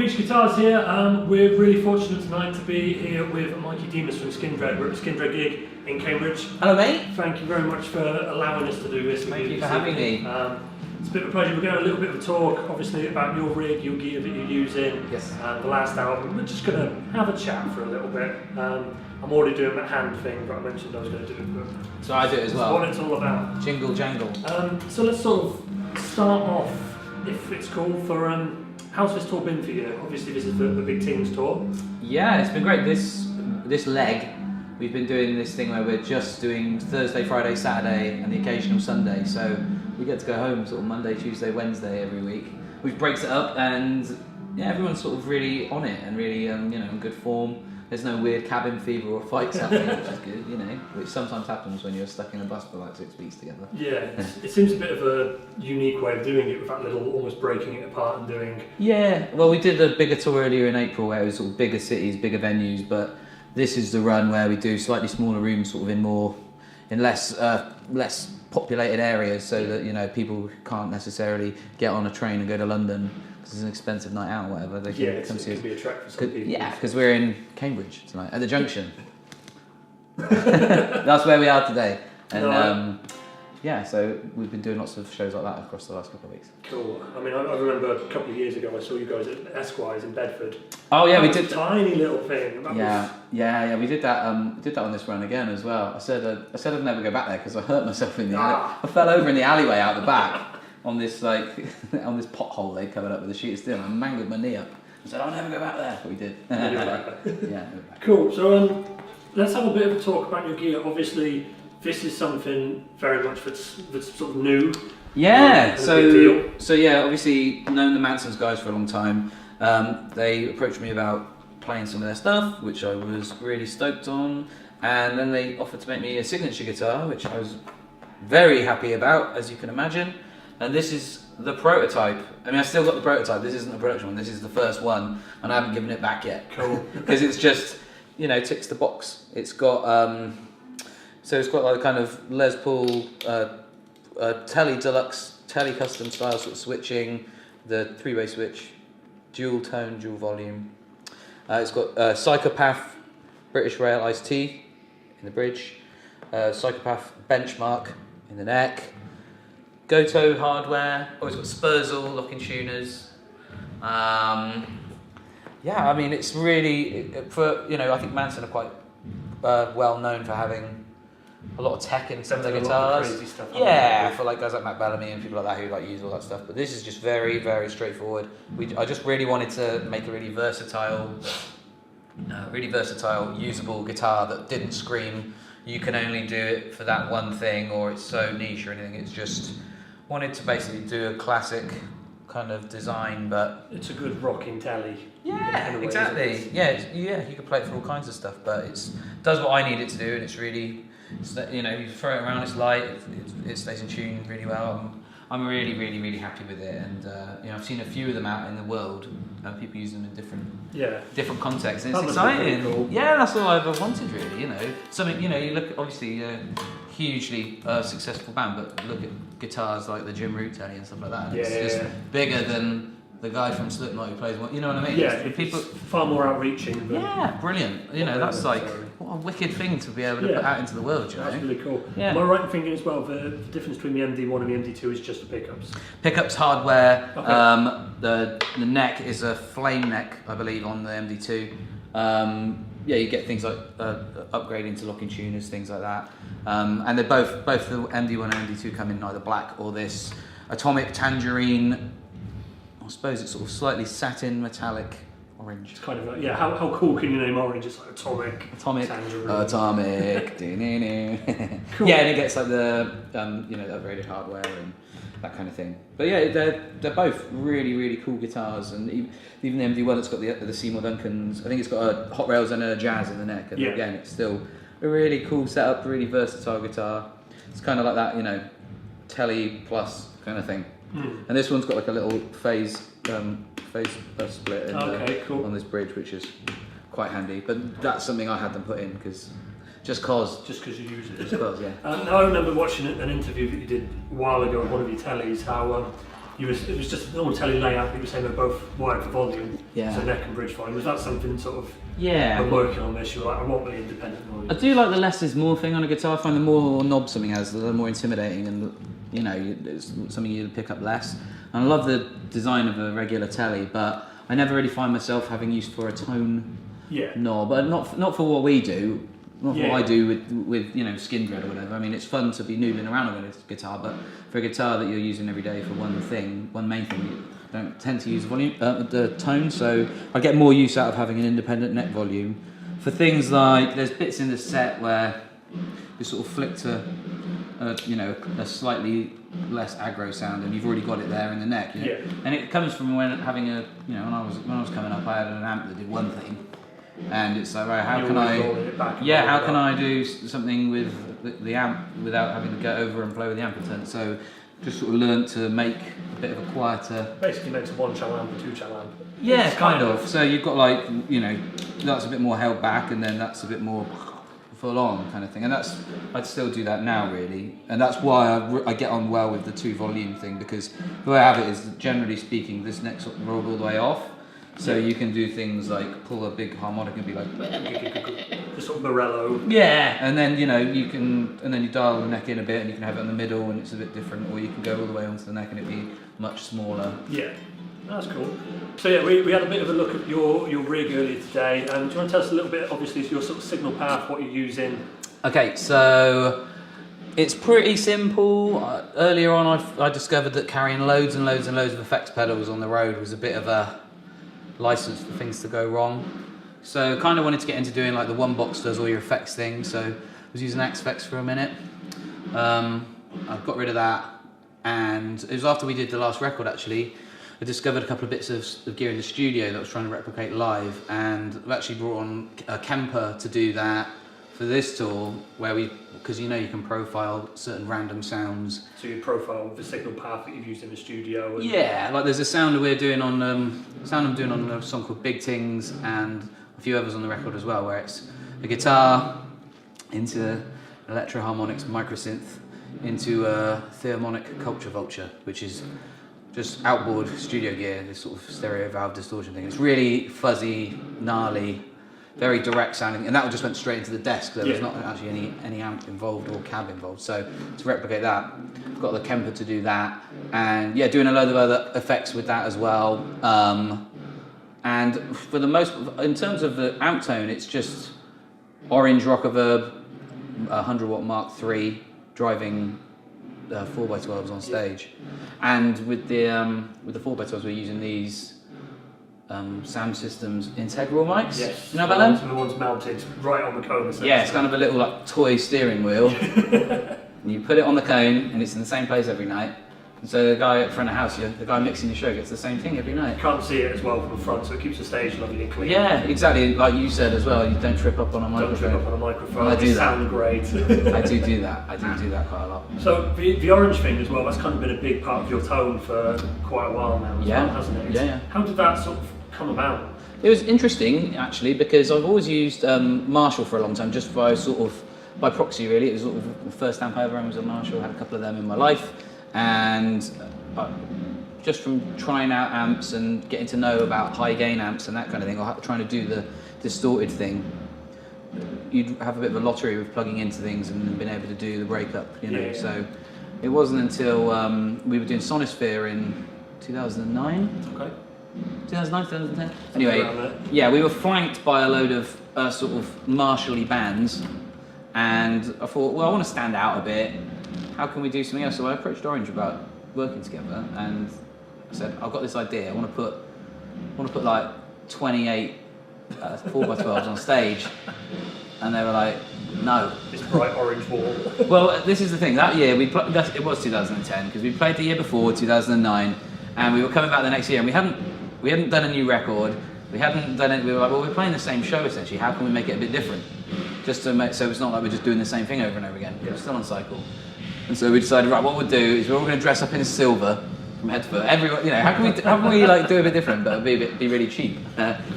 Beach Guitars here. We're really fortunate tonight to be here with Mikey Demus from Skindred. We're at the Skindred gig in Cambridge. Hello, mate. Thank you very much for allowing us to do this. Thank you for having me. It's a bit of a pleasure. We're going to have a little bit of a talk, obviously, about your rig, your gear that you're using, yes. And the last album. We're just going to have a chat for a little bit. I'm already doing that hand thing that I mentioned I was going to do it. But So I do it as well. That's what it's all about. Jingle jangle. So let's sort of start off, if it's cool, for how's this tour been for you? Obviously, this is the Big Teams tour. Yeah, it's been great. This leg, we've been doing this thing where we're just doing Thursday, Friday, Saturday, and the occasional Sunday. So we get to go home sort of Monday, Tuesday, Wednesday every week, which breaks it up, and yeah, everyone's sort of really on it and really in good form. There's no weird cabin fever or fights happening, which is good, which sometimes happens when you're stuck in a bus for like 6 weeks together. Yeah, it seems a bit of a unique way of doing it, with that little almost breaking it apart and doing. Yeah, well, we did a bigger tour earlier in April where it was sort of bigger cities, bigger venues, but this is the run where we do slightly smaller rooms, sort of in less populated areas, so that people can't necessarily get on a train and go to London. It's an expensive night out or whatever. They can come see us. It could be a trek for some people. Yeah, because we're in Cambridge tonight at the Junction. That's where we are today, and so we've been doing lots of shows like that across the last couple of weeks. Cool. I mean, I remember a couple of years ago I saw you guys at Esquire's in Bedford. Oh yeah, we did a tiny little thing. Yeah. We did that. Did that on this run again as well. I said I'd never go back there because I hurt myself in the alley. I fell over in the alleyway out the back. On this on this pothole they covered up with a sheet of steel, and I mangled my knee up. I said I'll never go back there, but we did. Yeah. Cool. So let's have a bit of a talk about your gear. Obviously, this is something very much that's sort of new. Yeah. So yeah, obviously known the Manson's guys for a long time. They approached me about playing some of their stuff, which I was really stoked on, and then they offered to make me a signature guitar, which I was very happy about, as you can imagine. And this is the prototype. I mean, I still got the prototype. This isn't the production one. This is the first one, and I haven't given it back yet. Cool. Because it's just, ticks the box. It's got it's got like kind of Les Paul, Tele Deluxe, Tele Custom style sort of switching, the 3-way switch, dual tone, dual volume. It's got Psychopath, British Rail Iced Tea in the bridge, Psychopath Benchmark in the neck. Goto hardware. Oh, it's got Spurzal locking tuners. I mean, it's really I think Manson are quite well known for having a lot of tech in some of their guitars. Crazy stuff For like guys like Matt Bellamy and people like that who use all that stuff. But this is just very, very straightforward. I just really wanted to make a really versatile, usable guitar that didn't scream. You can only do it for that one thing, or it's so niche or anything. It's just wanted to basically do a classic kind of design, but it's a good rocking telly. Yeah, exactly. Yeah, you can play it for all kinds of stuff, but it does what I need it to do, and it's really, you throw it around, it's light, it stays in tune really well. I'm really, really, really happy with it, and I've seen a few of them out in the world, and people use them in different contexts, and it's exciting. Cool. Yeah, that's all I ever wanted, really. Something. You look obviously hugely successful band, but look at guitars like the Jim Root Telly and stuff like that. And it's just bigger than the guy from Slipknot who plays one. You know what I mean? Yeah, people far more outreaching. But yeah, brilliant. That's like what a wicked thing to be able to put out into the world. That's really cool. Yeah. Am I right in thinking as well the difference between the MD1 and the MD2 is just the pickups? Pickups, hardware. Okay. The neck is a flame neck, I believe, on the MD2. You get things like upgrading to locking tuners, things like that. And they're both the MD1 and MD2 come in either black or this atomic tangerine. I suppose it's sort of slightly satin metallic orange. It's kind of like, how cool can you name orange? It's like atomic tangerine. Atomic. Cool. Yeah, and it gets like the upgraded hardware and that kind of thing. But yeah, they're both really, really cool guitars, and even the MD1 that's got the Seymour Duncans. I think it's got a Hot Rails and a Jazz in the neck, and again, it's still a really cool setup, really versatile guitar. It's kind of like that, Telly plus kind of thing. And this one's got like a little phase split on this bridge, which is quite handy. But that's something I had them put in because Just cause you use it. Just cause, yeah. Now I remember watching an interview that you did a while ago on one of your tellies, how it was just a normal telly layout. You were saying they're both wired for volume, Yeah. so neck and bridge volume. Was that something sort of Yeah. when working on this? You were like, I want the independent noise. I do like the less is more thing on a guitar. I find the more knobs something has, the more intimidating, and you know, it's something you pick up less. And I love the design of a regular telly, but I never really find myself having use for a tone knob, but not for what we do. Not what I do with you know Skindred or whatever. I mean, it's fun to be noodling around with a guitar, but for a guitar that you're using every day for one main thing, you don't tend to use the tone. So I get more use out of having an independent neck volume. For things like there's bits in the set where you sort of flick to you know a slightly less aggro sound, and you've already got it there in the neck. You know? And it comes from when having a when I was coming up, I had an amp that did one thing. And it's like, right, how can I do something with the amp without having to go over and play with the amplifier? So just sort of learnt to make a bit of a quieter... Basically makes a 1-channel amp, a 2-channel amp. Yeah, kind of. So you've got like, you know, that's a bit more held back, and then that's a bit more full on kind of thing. And I'd still do that now really. And that's why I get on well with the 2-volume thing, because the way I have it is, generally speaking, this neck's rolled all the way off. So you can do things like pull a big harmonic and be like the sort of Morello. Yeah, and then you know you dial the neck in a bit, and you can have it in the middle, and it's a bit different, or you can go all the way onto the neck and it'd be much smaller. Yeah, that's cool. So yeah, we had a bit of a look at your rig earlier today, and do you want to tell us a little bit, obviously, your sort of signal path, what you're using? Okay, so it's pretty simple. Earlier on, I discovered that carrying loads and loads and loads of effects pedals on the road was a bit of a license for things to go wrong. So kind of wanted to get into doing like the one box does all your effects thing. So I was using Axe-Fx for a minute. I've got rid of that, and it was after we did the last record actually. I discovered a couple of bits of gear in the studio that I was trying to replicate live, and I've actually brought on a Kemper to do that for this tour, where because you know you can profile certain random sounds. So you profile the signal path that you've used in the studio. And yeah, like there's a sound we're doing on I'm doing on a song called Big Tings, and a few others on the record as well, where it's a guitar into electro harmonics microsynth into a theharmonic culture vulture, which is just outboard studio gear, this sort of stereo valve distortion thing. It's really fuzzy, gnarly, very direct sounding, and that just went straight into the desk. There was not actually any amp involved or cab involved. So to replicate that, I've got the Kemper to do that, and yeah, doing a load of other effects with that as well. And for the most, in terms of the amp tone, it's just orange Rockaverb, 100-watt Mark III driving 4x12s on stage, and with the 4x12s we're using these sound systems integral mics. Yes. You know about them? So the ones mounted right on the cone. Yeah, it's kind of a little like toy steering wheel. And you put it on the cone, and it's in the same place every night. And so the guy at front of house, the guy mixing the show, gets the same thing every night. You can't see it as well from the front, so it keeps the stage lovely and clean. Yeah, exactly. Like you said as well, you don't trip up on a microphone. Don't trip up on a microphone. I do that. Sound great. I do that. I do that quite a lot. So the orange thing as well, that's kind of been a big part of your tone for quite a while now as well, hasn't it? Yeah. How did that sort of come about? It was interesting actually, because I've always used Marshall for a long time, just by proxy really. It was sort of the first amp I ever owned was a Marshall. I had a couple of them in my life, and just from trying out amps and getting to know about high gain amps and that kind of thing, or trying to do the distorted thing, you'd have a bit of a lottery with plugging into things and being able to do the breakup, you know. Yeah. So it wasn't until we were doing Sonisphere in 2009. Okay. 2009, 2010. Anyway, yeah, we were flanked by a load of sort of Marshall-y bands, and I thought, well, I want to stand out a bit. How can we do something else? So I approached Orange about working together, and I said, I've got this idea. I want to put like 28 4x12s on stage, and they were like, no. This bright orange wall. Well, this is the thing. That year it was 2010, because we played the year before, 2009, and we were coming back the next year, and we hadn't done a new record. We hadn't done it. We were like, well, we're playing the same show essentially. How can we make it a bit different? Just to make so it's not like we're just doing the same thing over and over again. We're still on cycle. And so we decided, right, what we'll do is we're all going to dress up in silver from head to foot. Everyone, you know, how can we like do a bit different, but be really cheap?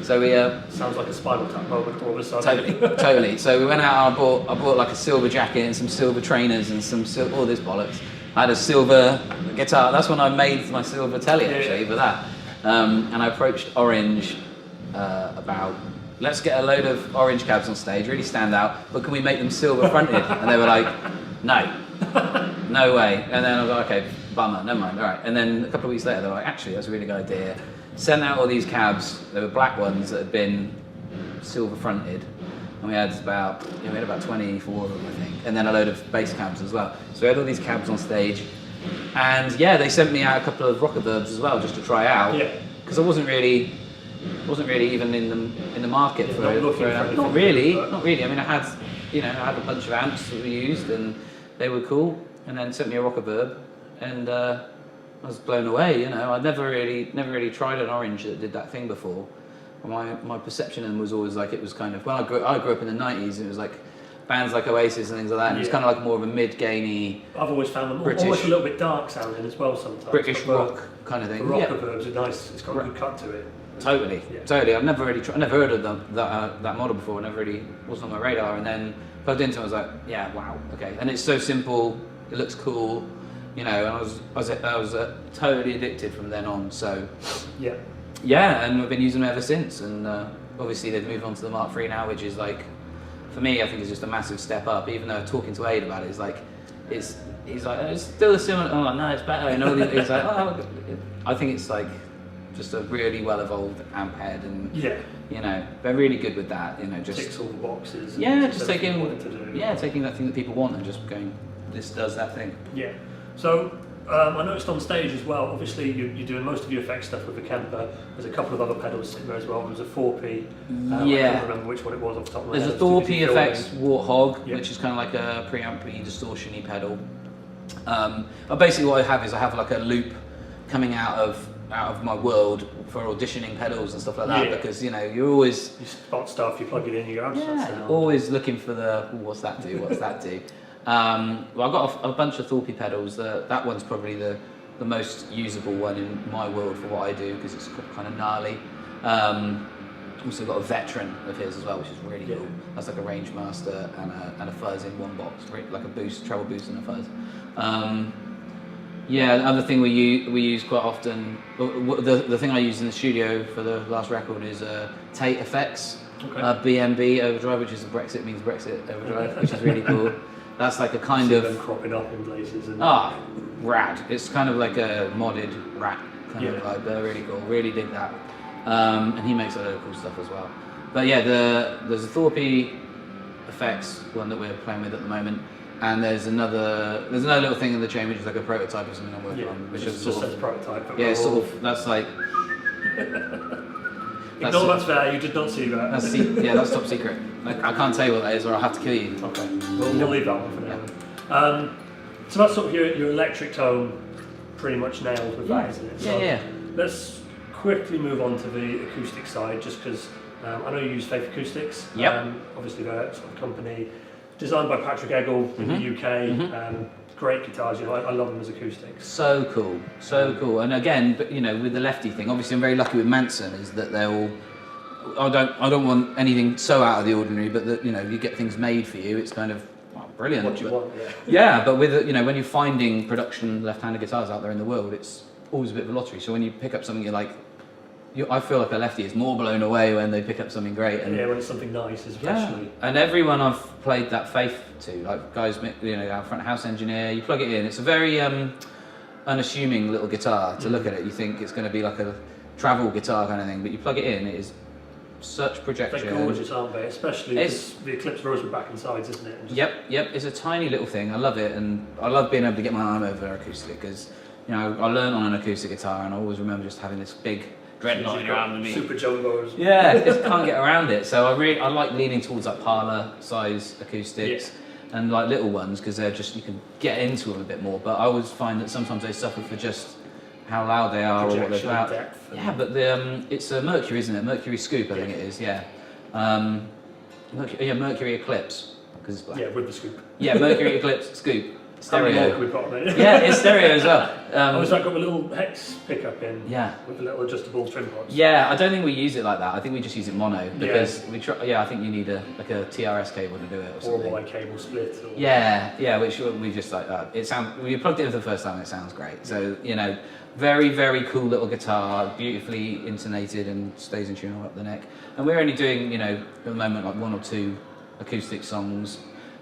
So we sounds like a Spinal Tap moment all of a sudden. Totally. So we went out. I bought like a silver jacket and some silver trainers and all this bollocks. I had a silver guitar. That's when I made my silver telly actually, for that. And I approached Orange about, let's get a load of Orange cabs on stage, really stand out, but can we make them silver fronted? And they were like, no way. And then I was like, okay, bummer, never mind, all right. And then a couple of weeks later, they were like, actually, that's a really good idea. Sent out all these cabs. They were black ones that had been silver fronted. And we had about 24 of them, I think. And then a load of bass cabs as well. So we had all these cabs on stage. And yeah, they sent me out a couple of Rockaburbs as well, just to try out. Yeah. Because I wasn't really even in the market for it. Not really. I mean, I had a bunch of amps that we used, and they were cool. And then sent me a Rockaburb, and I was blown away. I'd never really tried an Orange that did that thing before. My perception of them was always like it was kind of, when I grew up in the 90s, and it was like bands like Oasis and things like that, and it was kind of like more of a mid-gainy. I've always found them almost a little bit dark sounding as well sometimes. British rock kind of thing. The Rockaburbs are nice. It's got a good cut to it. Totally. I've never really never heard of that model before. Never really wasn't on my radar. And then plugged into it, I was like, yeah, wow, okay. And it's so simple. It looks cool. And I was totally addicted from then on. So yeah, and we've been using them ever since. And obviously they've moved on to the Mark III now, which is like, for me, I think it's just a massive step up. Even though talking to Aid about it is like, he's like, it's still a similar. I'm like, no, it's better. And all these, he's like, oh, I think it's like just a really well evolved amp head, and they're really good with that. Just ticks all the boxes. Yeah, just taking that thing that people want and just going, this does that thing. Yeah. So I noticed on stage as well. Obviously, you're doing most of your effects stuff with the Kemper. There's a couple of other pedals sitting there as well. There's a 4P. I can't remember which one it was off the top of my head. There's a 4P effects Warthog, which is kind of like a preamp-y distortion-y pedal. But basically, what I have like a loop coming out of my world for auditioning pedals and stuff like that, because you're always spot stuff, you plug it in, you go, always looking for the what's that do. Well, I've got a bunch of Thorpe pedals. That one's probably the most usable one in my world for what I do, because it's kind of gnarly. Also got a Veteran of his as well, which is really cool. That's like a Range Master and a fuzz in one box, like a boost, treble boost and a fuzz. The other thing we use quite often, the thing I use in the studio for the last record is Tate Effects, BMB Overdrive, which is Brexit means Brexit Overdrive, which is really cool. That's like a kind of them cropping up in places. Rad. It's kind of like a modded Rat kind of vibe. They're really cool. Really dig that. And he makes a lot of cool stuff as well. But yeah, there's a Thorpe Effects one that we're playing with at the moment. And there's another little thing in the chain which is like a prototype of something I'm working on, which is just says prototype. That's like. Ignore that's fair. You did not see that. That's top secret. I can't tell you what that is, or I'll have to kill you. Okay, we'll leave that one for now. So that's sort of your electric tone, pretty much nailed with that, isn't it? So let's quickly move on to the acoustic side, just because I know you use Faith Acoustics. Obviously, they're sort of company. Designed by Patrick Eggle in the UK, great guitars. I love them as acoustics. So cool. And again, but with the lefty thing, obviously I'm very lucky with Manson. Is that they're all. I don't want anything so out of the ordinary, but that you get things made for you. It's kind of brilliant. What you want, but with when you're finding production left-handed guitars out there in the world, it's always a bit of a lottery. So when you pick up something you're like. I feel like a lefty is more blown away when they pick up something great. And when it's something nice, especially. Yeah. And everyone I've played that Faith to, like guys, our front house engineer, you plug it in. It's a very unassuming little guitar to look at it. You think it's going to be like a travel guitar kind of thing, but you plug it in, it is such projection. They're gorgeous, aren't they? Especially because the Eclipse Rosebud back and sides, isn't it? Yep. It's a tiny little thing. I love it, and I love being able to get my arm over acoustic because I learned on an acoustic guitar, and I always remember just having this big dreadnought in your arm. Super jumbos. Yeah, just can't get around it. So I like leaning towards like parlour size acoustics and like little ones because they're just you can get into them a bit more. But I always find that sometimes they suffer for just how loud they are or what they're about. Yeah, but it's a Mercury, isn't it? Mercury Scoop, I think it is. Yeah. Mercury Eclipse because it's black. Yeah, with the scoop. Yeah, Mercury Eclipse Scoop. stereo. We've got, mate. Yeah, it's stereo as well. I've got a little hex pickup in. Yeah. With a little adjustable trim pods. Yeah, I don't think we use it like that. I think we just use it mono because we try. Yeah, I think you need a TRS cable to do it or something. Or a wide cable split. Or... Yeah, which we just like that. It sounds. When you plugged it in for the first time, it sounds great. So very, very cool little guitar, beautifully intonated and stays in tune all up the neck. And we're only doing, at the moment, like 1 or 2 acoustic songs.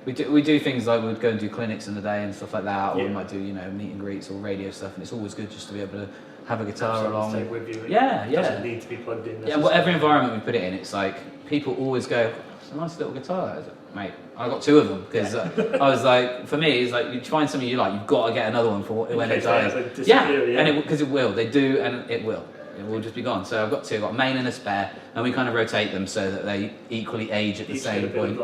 We do things like we'd go and do clinics in the day and stuff like that, or we might do, meet and greets or radio stuff. And it's always good just to be able to have a guitar along. Take with you. It doesn't need to be plugged in. Yeah, whatever environment we put it in, it's like people always go, "It's a nice little guitar." Mate, I got 2 of them because I was like, for me, it's like you find something you like, you've got to get another one for when it dies. And because it will, they do, and it will. It will just be gone. So I've got 2, I've got a main and a spare, and we kind of rotate them so that they equally age at the same point.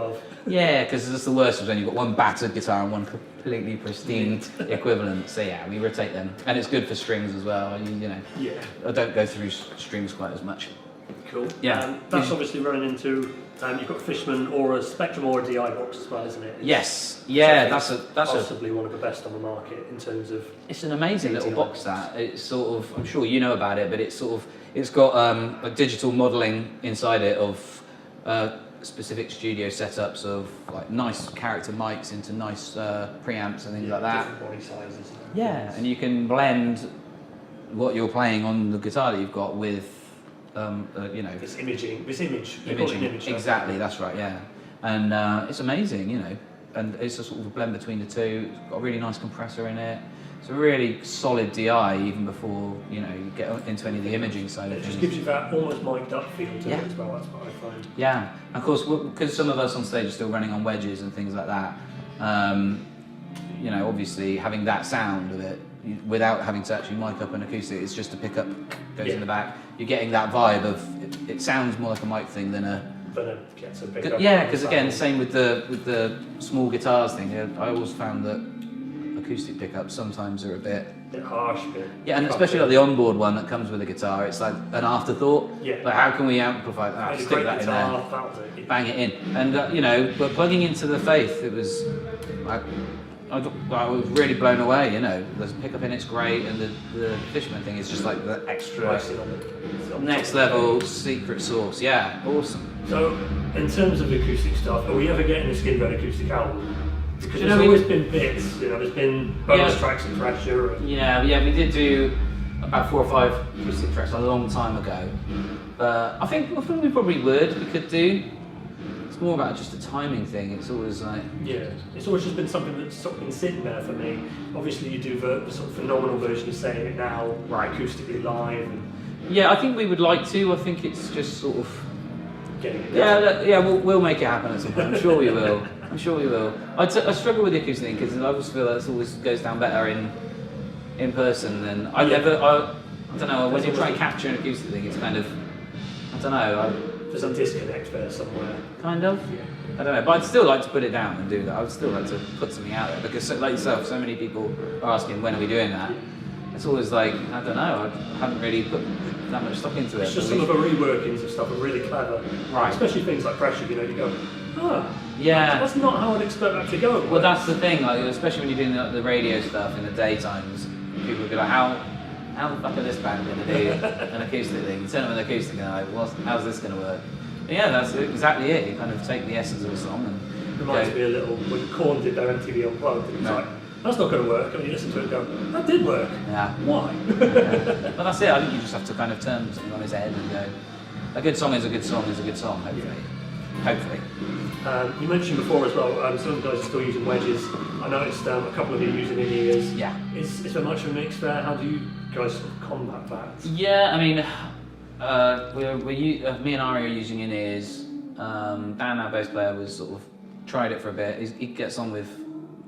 Yeah, because it's the worst is when you've got one battered guitar and one completely pristine equivalent. So yeah, we rotate them, and it's good for strings as well. I don't go through strings quite as much. Cool. Yeah. That's obviously running into. You've got Fishman or a Spectrum or a DI box as well, isn't it? Yes. Yeah, that's possibly one of the best on the market in terms of. It's an amazing little box that it's sort of. I'm sure you know about it, but it's got a digital modelling inside it of specific studio setups of like nice character mics into nice preamps and things like that. Different body sizes. Yeah, and you can blend what you're playing on the guitar that you've got with. This image. Exactly, that's right. Yeah, and it's amazing, and it's a sort of a blend between the two. It's got a really nice compressor in it. It's a really solid DI even before you get into any of the imaging side of things. It just gives you that almost mic'd up feel to it as well. That's what I find. Yeah, and of course, because some of us on stage are still running on wedges and things like that. Obviously having that sound of it without having to actually mic up an acoustic, it's just a pickup goes in the back. You're getting that vibe of it sounds more like a mic thing than a. Gets a pickup. Yeah, because again, same with the small guitars thing. I always found that acoustic pickups sometimes are a bit harsh. Yeah, and especially like the onboard one that comes with a guitar, it's like an afterthought. Yeah. Like how can we amplify that? Stick that in there, bang it in, and but plugging into the Faith, it was. I was really blown away, There's a pickup in it's great, and the Fishman thing is just like the extra next level secret sauce. Yeah, awesome. So, in terms of acoustic stuff, are we ever getting a Skindred acoustic album? Because there's always been bits, there's been bonus tracks and pressure. Yeah, we did do about 4 or 5 acoustic tracks a long time ago. I think we probably would. We could do. More about just a timing thing. It's always like it's always just been something that's sort of been sitting there for me. Obviously, you do the sort of phenomenal version of saying it now, acoustically live. And I think we would like to. I think it's just sort of getting it down. We'll make it happen at some point. I'm sure we will. I struggle with the acoustic thing because I always feel that it always goes down better in person than I don't know. When you try and capture an acoustic thing, it's kind of I don't know. There's a disconnect there somewhere. Kind of? Yeah. I don't know, but I'd still like to put it down and do that. I would still like to put something out there because, like yourself, so many people are asking when are we doing that. It's always like, I don't know, I haven't really put that much stock into it. It's just some of the reworkings of stuff are really clever. Right. Especially things like pressure, you go, yeah. That's not how I'd expect that to go. Well, that's the thing, like, especially when you're doing the radio stuff in the daytimes, people will be like, how the fuck are this band going to do an acoustic thing? You turn them an acoustic and they're like, how's this going to work? And yeah, that's exactly it. You kind of take the essence of a song and... Reminds me a little when Korn did their MTV Unplugged, and it's like, that's not going to work. And you listen to it and go, that did work. Yeah. Why? But that's it. I think you just have to kind of turn something on his head and go, a good song is a good song is a good song, hopefully. Yeah. Hopefully. You mentioned before as well, some guys are still using wedges. I noticed a couple of you using in-ears. Yeah. Is there much of a mix there? How do you guys sort of combat that? Yeah, I mean, me and Ari are using in-ears. Dan, our bass player, was sort of tried it for a bit. He gets on with.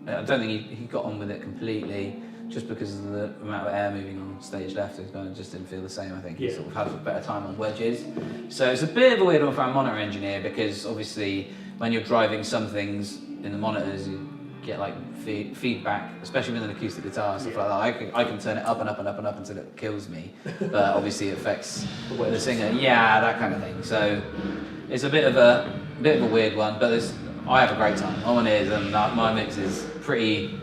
I don't think he got on with it completely, just because of the amount of air moving on stage left. It kind of just didn't feel the same. I think he sort of had a better time on wedges. So it's a bit of a weird one for our monitor engineer because obviously when you're driving some things in the monitors, you get like feedback, especially with an acoustic guitar, stuff like that. I can turn it up and up and up and up until it kills me, but obviously it affects the singer. Yeah, that kind of thing. So it's a bit of a weird one, but I have a great time. On ears and my mix is pretty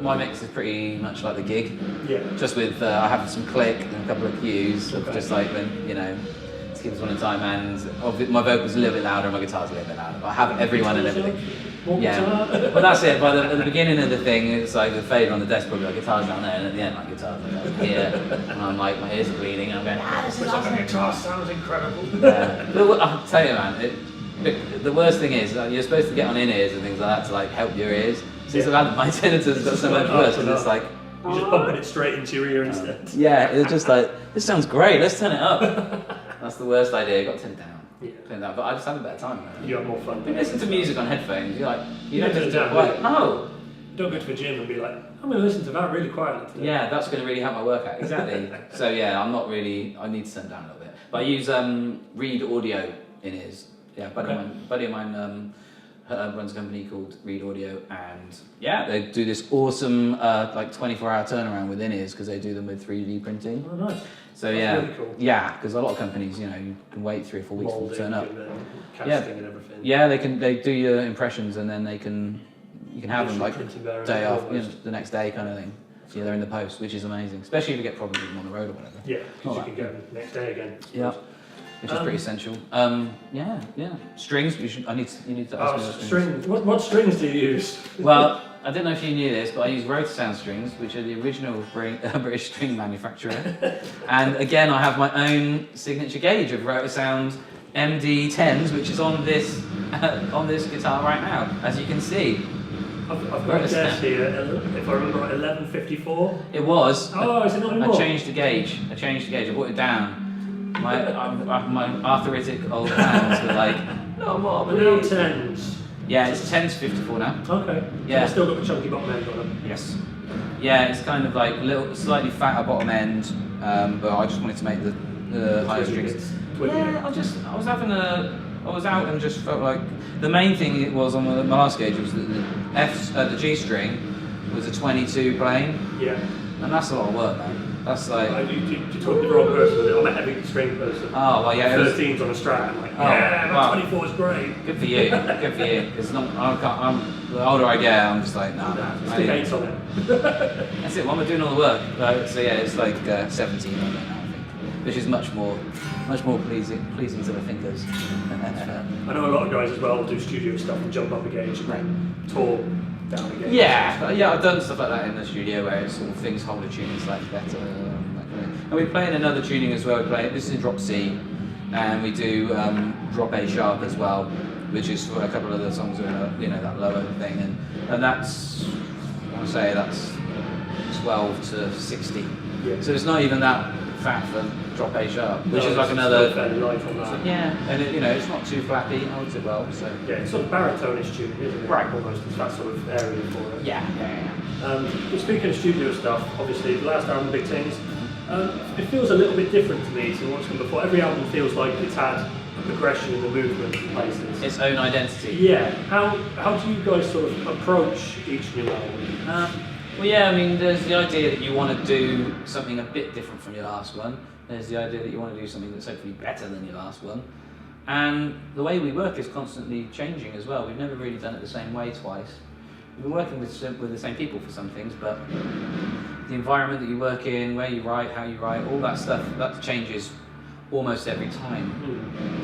my mix is pretty much like the gig. Yeah. Just with I have some click and a couple of cues, just like when to keep us one in time, and my vocals a little bit louder, and my guitar's a little bit louder. But I have everyone and everything. But that's it. At the beginning of the thing, it's like the fader on the desk, probably like guitar's down there, and at the end, like guitar's like up here, and I'm like my ears are bleeding, and I'm going, this is awesome. The guitar sounds incredible. Yeah. But I'll tell you, man, the worst thing is you're supposed to get on in-ears and things like that to like help your ears. So my tinnitus got so much worse, and it's like you're just pumping it straight into your ear instead. Yeah, it's just like this sounds great. Let's turn it up. That's the worst idea. Got to turn it down. Yeah. Turn it down. But I just have a better time. Man. You have more fun. You listen to music on headphones. You're like you don't just down. like no. Don't go to the gym and be like, I'm going to listen to that really quietly today. Yeah, that's going to really help my workout. Exactly. So yeah, I'm not really. I need to turn it down a little bit. But I use Reed Audio in ears. Yeah, buddy of mine runs a company called Reed Audio, and yeah, they do this awesome like 24-hour turnaround with in-ears because they do them with 3D printing. Oh, nice. So that's really cool. Yeah, because a lot of companies, you can wait 3 or 4 weeks for them to turn up. And casting and everything. Yeah, they do your impressions, and then you can have them like day off, the next day kind of thing. So they're in the post, which is amazing, especially if you get problems with them on the road or whatever. Yeah, because you can get them next day again. Yeah. Which is pretty essential. Yeah. Strings. You need to ask me those strings. What strings do you use? Well, I don't know if you knew this, but I use Rotosound strings, which are the original British string manufacturer. And again, I have my own signature gauge of Rotosound MD10s, which is on this guitar right now, as you can see. I've got a guess here. If I remember right, 1154. It was. Oh, is it not anymore? I changed the gauge. I brought it down. My arthritic old hands were like, no more. But now 10s. Yeah, it's 10 to 54 now. Okay. Yeah. So still got the chunky bottom end on them. Yes. Yeah, it's kind of like a little, slightly fatter bottom end, but I just wanted to make the higher strings. Yeah, I was out and just felt like the main thing it was on my last gauge was that the G string was a 22 playing. Yeah. And that's a lot of work, man. That's like. You talk to the wrong person. I'm a heavy string person. Oh well, yeah. 13s on a Strat. I'm like, that 24 is great. Good for you. Good for you. Because the older I get, I'm just like, nah. Stick 8s on it. That's it. Why am I doing all the work? So yeah, it's like 17 on it now, I think, which is much more pleasing to the fingers. I know a lot of guys as well do studio stuff and jump up a gauge and tour down a gauge. Yeah, I've done stuff like that in the studio where it's sort of things hold a tune slightly better. And we play in another tuning as well. This is in drop C, and we do drop A sharp as well, which is for a couple of the songs in that lower thing, and that's I want to say that's 12 to 60. Yeah. So it's not even that fat for drop A sharp, which is like another. Fairly light on that. Yeah, and it's not too flappy. It holds it well. So yeah, it's sort of baritone-ish tuning, isn't it? Right. Almost it's that sort of area for it. Yeah. But speaking of studio stuff, obviously the last album, Big Things, it feels a little bit different to me to what's come before. Every album feels like it's had a progression in the movement in places. Its own identity. Yeah. How do you guys sort of approach each new album? Well, yeah, I mean, there's the idea that you want to do something a bit different from your last one. There's the idea that you want to do something that's hopefully better than your last one. And the way we work is constantly changing as well. We've never really done it the same way twice. We've been working with the same people for some things, but the environment that you work in, where you write, how you write, all that stuff, that changes almost every time,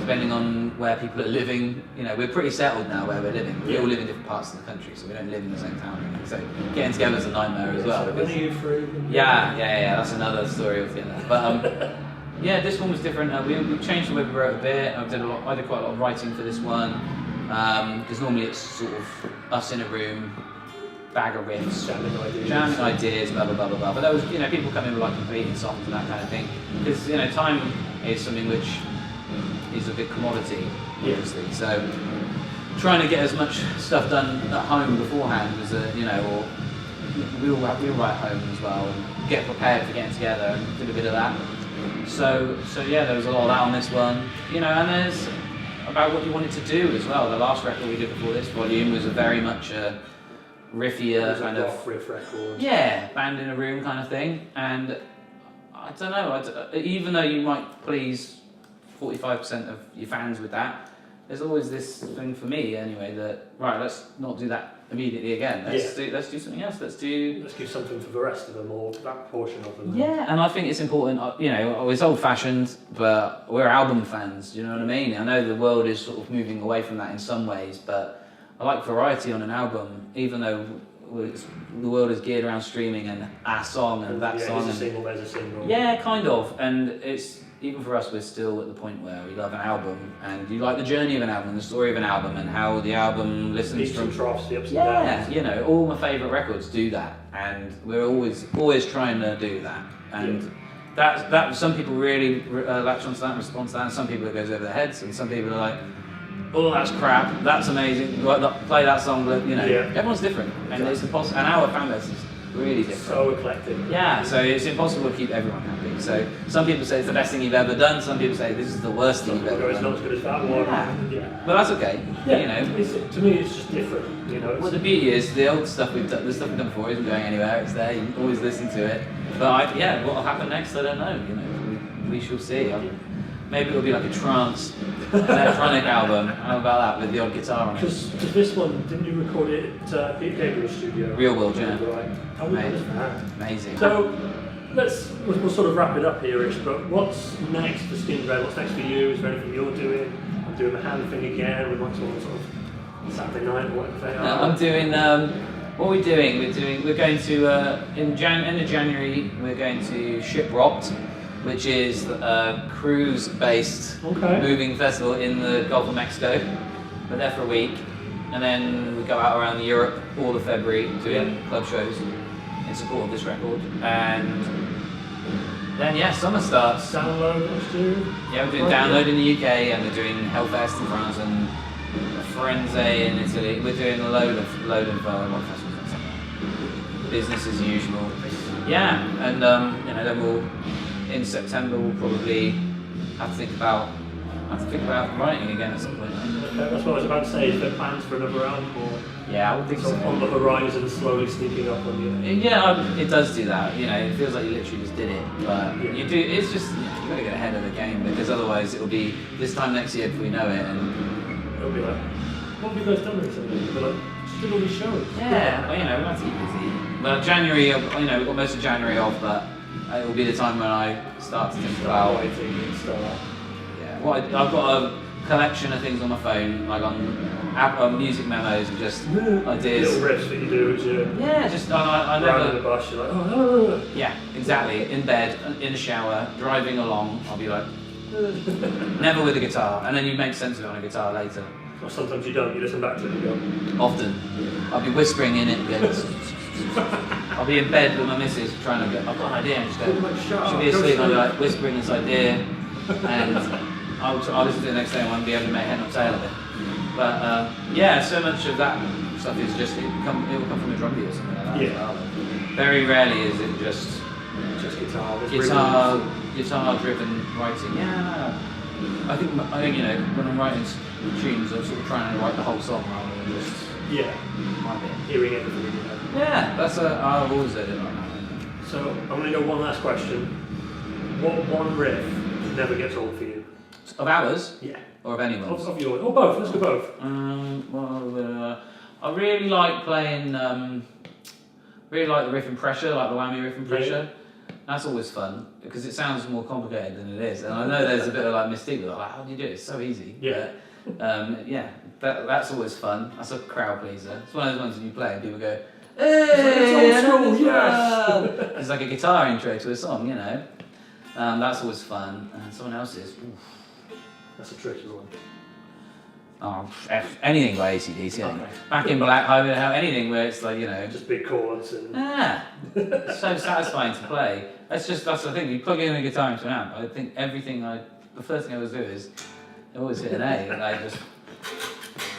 depending on where people are living. We're pretty settled now where we're living. We all live in different parts of the country, so we don't live in the same town anymore. So getting together is a nightmare as well. When are you free? Yeah, that's another story altogether. But yeah, this one was different. We changed the way we wrote a bit. I did quite a lot of writing for this one, because normally it's sort of us in a room, bag of riffs, jamming ideas, blah blah blah blah blah. But there was, people come in with like completed songs and that kind of thing. Because time is something which is a big commodity, obviously. So trying to get as much stuff done at home beforehand was or we'll write at home as well and get prepared for getting together and do a bit of that. So yeah, there was a lot of that on this one. And there's about what you wanted to do as well. The last record we did before this volume was a very much a riffier kind of riff record. Yeah, band in a room kind of thing. And I don't know, even though you might please 45% of your fans with that, there's always this thing for me anyway that, right, let's not do that immediately again. Let's do something else. Let's do something for the rest of them, or that portion of them. Yeah, and I think it's important. You know, it's old-fashioned, but we're album fans. Do you know what I mean? I know the world is sort of moving away from that in some ways, but I like variety on an album, even though the world is geared around streaming and our song and that song. There's a single. Yeah, kind of, and it's. Even for us, we're still at the point where we love an album, and you like the journey of an album, the story of an album, and how the album listens Peaks from and troughs, the ups and downs. Yeah, you know, all my favourite records do that, and we're always trying to do that. And that some people really latch onto that and respond to that, and some people it goes over their heads, and some people are like, oh, that's crap, that's amazing, play that song, but you know, everyone's different, and it's impossible. And our fan base is really different. So eclectic. Yeah, so it's impossible to keep everyone happy. So some people say it's the best thing you've ever done. Some people say this is the worst thing you've ever done. It's not as good as that one. Yeah. But that's okay. Yeah. You know. To me, it's just different. You know. Well, the beauty is the old stuff we've done, the stuff we've done before isn't going anywhere. It's there. You can always listen to it. But what will happen next? I don't know. You know, we shall see. Maybe it'll be like a trance electronic album. How about that with the odd guitar on it? Because this one, didn't you record it at Peter Gabriel's studio? Real World, yeah. Right. How was that? Amazing. So we'll sort of wrap it up here-ish, but what's next for Skindred? What's next for you? Is there anything you're doing? I'm doing the hand thing again. We might sort of Saturday night or whatever they are. I'm doing. What are we doing? We're going to end of January. We're going to Shiprocked, which is a cruise-based moving festival in the Gulf of Mexico. We're there for a week, and then we go out around Europe all of February doing club shows in support of this record. And then summer starts. Download next year? Yeah, we're doing Download in the UK, and we're doing Hellfest in France and Firenze in Italy. We're doing a load of rock festivals and stuff. Business as usual. Yeah, and then we'll. In September, we'll probably have to think about writing again at some point. Okay, that's what I was about to say. Is there plans for another album? Or I would think so. On the horizon, slowly sneaking up on you. Yeah, it does do that. You know, it feels like you literally just did it, but you do. It's just you've got to get ahead of the game, because otherwise it'll be this time next year if we know it, and it'll be like, what have you guys done recently? It'll be like, just did all these shows. Yeah, well, we have to keep busy. Well, January, we've got most of January off, but it will be the time when I start to think about writing and stuff. Yeah, well, I've got a collection of things on my phone, like on music memos and just ideas. Little riffs that you do as you just I never. In the bus, you're like, oh. Yeah, exactly. In bed, in the shower, driving along, I'll be like, never with a guitar, and then you make sense of it on a guitar later. Or sometimes you don't. You listen back to it and go. Often, I'll be whispering in it and go. I'll be in bed with my missus trying to go, I've got an idea, and just go, she'll be asleep, and I'll be like whispering this idea, and I'll listen to it the next day and I won't be able to make head or tail of it. But so much of that stuff is just, it will come from a drum beat or something like that as well. Very rarely is it just guitar driven writing. I think when I'm writing tunes, I'm sort of trying to write the whole song rather than just my bit. Hearing everything in your head. Yeah, I've always said it like that. So I'm going to go one last question. What one riff never gets old for you? Of ours? Yeah. Or of anyone's? Of yours. Or both. Let's go both. I really like playing. Really like the riff and pressure, like the whammy riff and pressure. Yeah. That's always fun because it sounds more complicated than it is, and I know there's a bit of like mystique with it. Like, how do you do it? It's so easy. Yeah. But, that's always fun. That's a crowd pleaser. It's one of those ones that you play and people go, "Hey, it's old school, yes!" It's like a guitar intro to a song, you know. That's always fun. And someone else's. That's a tricky one. Oh, anything by AC/DC. Okay. Back in Black, Highway Hell, anything where it's like, just big chords and. It's so satisfying to play. That's the thing. You plug in a guitar into an amp. I think the first thing I always do is I always hit an A, and I just.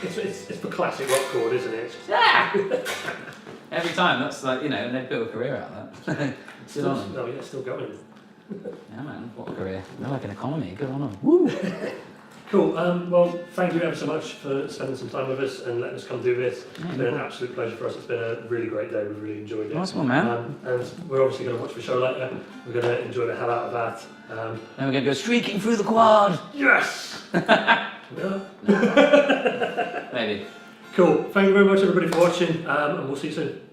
It's the classic rock chord, isn't it? Every time. That's like and they've built a career out of that. Good on them. Still going. Yeah, man, what a career. They're like an economy. Good on them. Woo. Cool. Well, thank you ever so much for spending some time with us and letting us come do this. It's been an absolute pleasure for us. It's been a really great day. We've really enjoyed it. Nice one, man. And we're obviously going to watch the show later. We're going to enjoy the hell out of that. Then we're going to go streaking through the quad. Yes! No. Maybe. Cool. Thank you very much, everybody, for watching, and we'll see you soon.